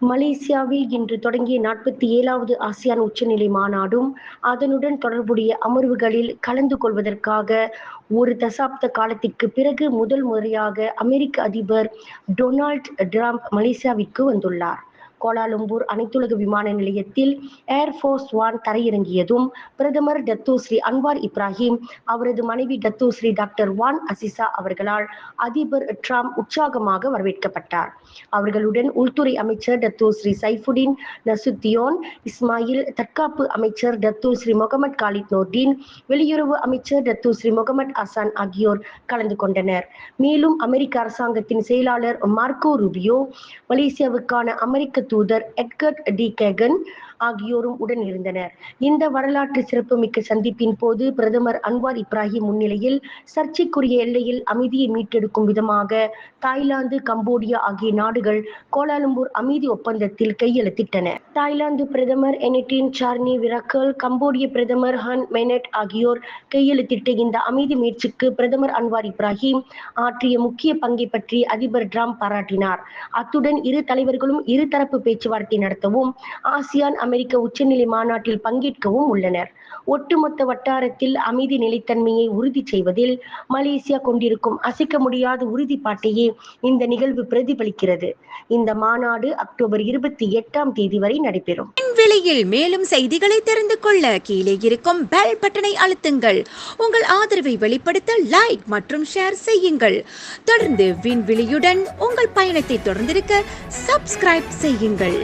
மலேசியாவில் இன்று தொடங்கிய 47வது ஆசியான் உச்சநிலை மாநாடும் அதனுடன் தொடர்புடைய அமர்வுகளில் கலந்து கொள்வதற்காக ஒரு தசாப்த காலத்திற்கு பிறகு முதல் முறையாக அமெரிக்க அதிபர் டொனால்ட் டிரம்ப் மலேசியாவிற்கு வந்துள்ளார். கோலாலம்பூர் அனைத்துலக விமான நிலையத்தில் ஏர்ஃபோர்ஸ் ஒன் தரையிறங்கியதும் பிரதமர் டத்தோஸ்ரீ அன்வார் இப்ராஹிம், அவரது மனைவி டத்தோஸ்ரீ டாக்டர் வான் அசிசா அவர்களால் அதிபர் டிரம்ப் உற்சாகமாக வரவேற்கப்பட்டார். அவர்களுடன் உள்துறை அமைச்சர் டத்தோஸ்ரீ சைஃபுடின் நசுத்தியோன் இஸ்மாயில், தற்காப்பு அமைச்சர் டத்தோஸ்ரீ முகமது காலித் நோர்டின், வெளியுறவு அமைச்சர் டத்தோஸ்ரீ முகமது அசான் ஆகியோர் கலந்து கொண்டனர். மேலும் அமெரிக்க அரசாங்கத்தின் செயலாளர் மார்க்கோ ரூபியோ, மலேசியாவுக்கான அமெரிக்க தூதர் எட்கர்ட் டி கேகன் ஆகியோரும் உடன் இருந்தனர். இந்த வரலாற்று சிறப்புமிக்க சந்திப்பின் போது பிரதமர் அன்வார் இப்ராஹிம் முன்னிலையில் சர்ச்சைக்குரிய எல்லையில் அமைதியை மீட்டெடுக்கும் விதமாக தாய்லாந்து, கம்போடியா ஆகிய நாடுகள் கோலாலம்பூர் அமைதி ஒப்பந்தத்தில் கையெழுத்திட்டன. தாய்லாந்து பிரதமர் எனிட்டின் சார்னி விராக்கல், கம்போடிய பிரதமர் ஹன் மெனட் ஆகியோர் கையெழுத்திட்ட இந்த அமைதி முயற்சிக்கு பிரதமர் அன்வார் இப்ராஹிம் ஆற்றிய முக்கிய பங்கை பற்றி அதிபர் டிரம்ப் பாராட்டினார். அத்துடன் இரு தலைவர்களும் இருதரப்பு பேச்சுவார்த்தை நடத்தவும் ஆசியான் அமெரிக்க உச்சநிலை மாநாட்டில் பங்கேற்கவும் உள்ளனர். ஒட்டுமொத்த வட்டாரத்தில் அமைதி நிலைத்தன்மையை உறுதி செய்வதில் மலேசியா கொண்டிருக்கும் அசைக்க முடியாத உறுதிப்பாட்டையே இந்த நிகழ்வு பிரதிபலிக்கிறது. இந்த மாநாடு அக்டோபர் 28 வரை நடைபெறும். விண்வெளியில் மேலும் செய்திகளை தெரிந்து கொள்ள கீழே இருக்கும் பெல் பட்டனை அழுத்துங்கள். உங்கள் ஆதரவை வெளிப்படுத்த லைக் மற்றும் ஷேர் செய்யுங்கள். தொடர்ந்து விண்வெளியுடன் உங்கள் பயணத்தை தொடர்ந்திருக்க சப்ஸ்கிரைப் செய்யுங்கள்.